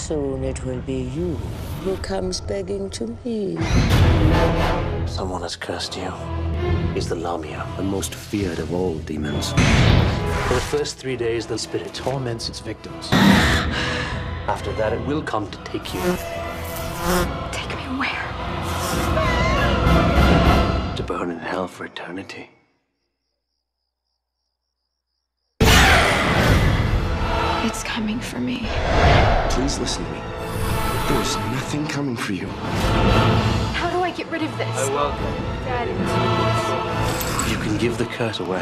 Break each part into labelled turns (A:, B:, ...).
A: soon it will be you who comes begging to me.
B: Someone has cursed you. He's the Lamia, the most feared of all demons. For the first 3 days, the spirit torments its victims. After that, it will come to take you.
C: Take me where?
B: To burn in hell for eternity.
C: It's coming for me.
D: Please listen to me. There's nothing coming for you.
C: How do I get rid of this?
B: I welcome.
C: Dad.
B: You can give the curse away.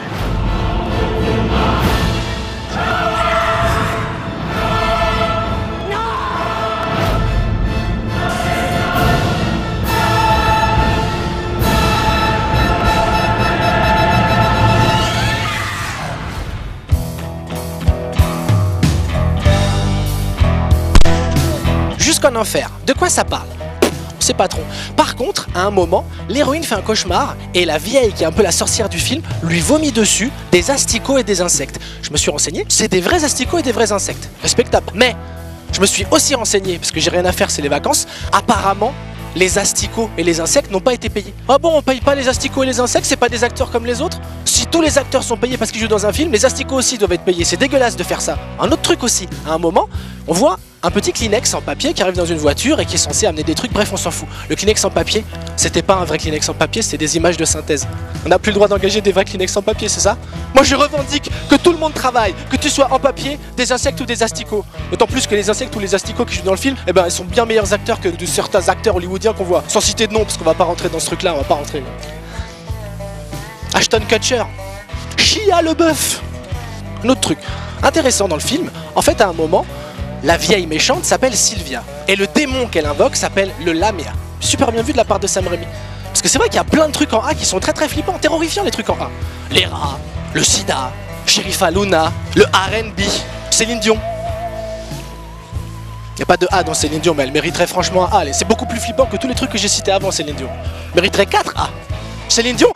E: Jusqu'en enfer. De quoi ça parle? On sait pas trop. Par contre, à un moment, l'héroïne fait un cauchemar et la vieille, qui est un peu la sorcière du film, lui vomit dessus des asticots et des insectes. Je me suis renseigné, c'est des vrais asticots et des vrais insectes. Respectable. Mais je me suis aussi renseigné, parce que j'ai rien à faire, c'est les vacances. Apparemment, les asticots et les insectes n'ont pas été payés. Ah bon, on paye pas les asticots et les insectes, c'est pas des acteurs comme les autres? Si tous les acteurs sont payés parce qu'ils jouent dans un film, les asticots aussi doivent être payés. C'est dégueulasse de faire ça. Un autre truc aussi, à un moment, on voit un petit Kleenex en papier qui arrive dans une voiture et qui est censé amener des trucs, bref on s'en fout. Le Kleenex en papier, c'était pas un vrai Kleenex en papier, c'était des images de synthèse. On n'a plus le droit d'engager des vrais Kleenex en papier, c'est ça? Moi je revendique que tout le monde travaille, que tu sois en papier, des insectes ou des asticots. D'autant plus que les insectes ou les asticots qui jouent dans le film, eh ben ils sont bien meilleurs acteurs que de certains acteurs hollywoodiens qu'on voit. Sans citer de nom, parce qu'on va pas rentrer dans ce truc là, on va pas rentrer. Ashton Kutcher, Shia LaBeouf. Un autre truc intéressant dans le film, en fait à un moment, la vieille méchante s'appelle Sylvia. Et le démon qu'elle invoque s'appelle le Lamia. Super bien vu de la part de Sam Raimi. Parce que c'est vrai qu'il y a plein de trucs en A qui sont très très flippants, terrifiants les trucs en A. Les rats, le sida, Sherifa Luna, le R&B, Céline Dion. Il n'y a pas de A dans Céline Dion, mais elle mériterait franchement un A. C'est beaucoup plus flippant que tous les trucs que j'ai cités avant Céline Dion. Mériterait 4 A. Céline Dion.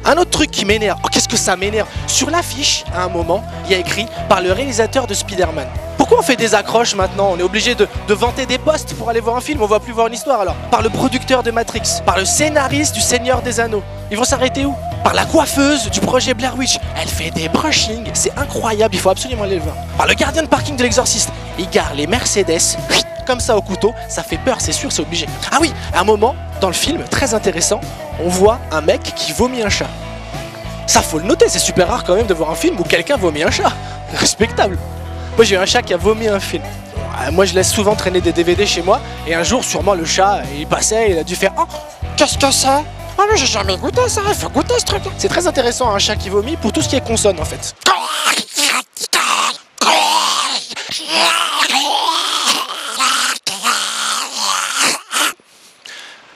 E: Un autre truc qui m'énerve. Oh, qu'est-ce que ça m'énerve. Sur l'affiche, à un moment, il y a écrit par le réalisateur de Spider-Man. Pourquoi on fait des accroches maintenant? On est obligé de vanter des postes pour aller voir un film, on va plus voir une histoire alors. Par le producteur de Matrix, par le scénariste du Seigneur des Anneaux. Ils vont s'arrêter où? Par la coiffeuse du projet Blair Witch. Elle fait des brushings, c'est incroyable, il faut absolument aller le voir. Par le gardien de parking de l'Exorciste. Il gare les Mercedes, comme ça au couteau, ça fait peur, c'est sûr, c'est obligé. Ah oui, à un moment, dans le film, très intéressant, on voit un mec qui vomit un chat. Ça faut le noter, c'est super rare quand même de voir un film où quelqu'un vomit un chat. Respectable. Moi j'ai eu un chat qui a vomi un film. Moi je laisse souvent traîner des DVD chez moi et un jour sûrement le chat il passait et il a dû faire « Oh, qu'est-ce que c'est? Oh mais j'ai jamais goûté ça, il faut goûter ce truc là !» C'est très intéressant un chat qui vomit pour tout ce qui est consonne en fait.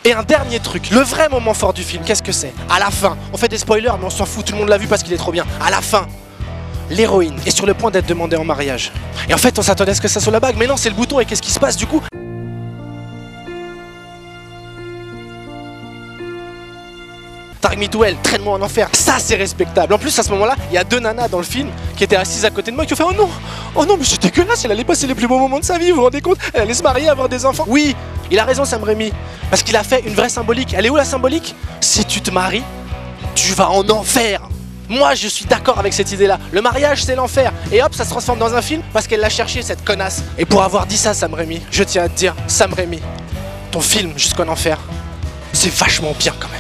E: Et un dernier truc, le vrai moment fort du film, qu'est-ce que c'est? À la fin, on fait des spoilers mais on s'en fout, tout le monde l'a vu parce qu'il est trop bien. À la fin, l'héroïne est sur le point d'être demandée en mariage. Et en fait, on s'attendait à ce que ça soit la bague, mais non, c'est le bouton. Et qu'est-ce qui se passe du coup? Tarek Mitouel, traîne-moi en enfer. Ça, c'est respectable. En plus, à ce moment-là, il y a deux nanas dans le film qui étaient assises à côté de moi qui ont fait oh non, mais c'est dégueulasse. Elle allait passer les plus beaux moments de sa vie, vous vous rendez compte? Elle allait se marier, avoir des enfants. Oui, il a raison, Sam Raimi. Parce qu'il a fait une vraie symbolique. Elle est où la symbolique? Si tu te maries, tu vas en enfer. Moi je suis d'accord avec cette idée là, le mariage c'est l'enfer, et hop ça se transforme dans un film parce qu'elle l'a cherché cette connasse. Et pour avoir dit ça Sam Raimi, je tiens à te dire, Sam Raimi, ton film Jusqu'en enfer, c'est vachement bien quand même.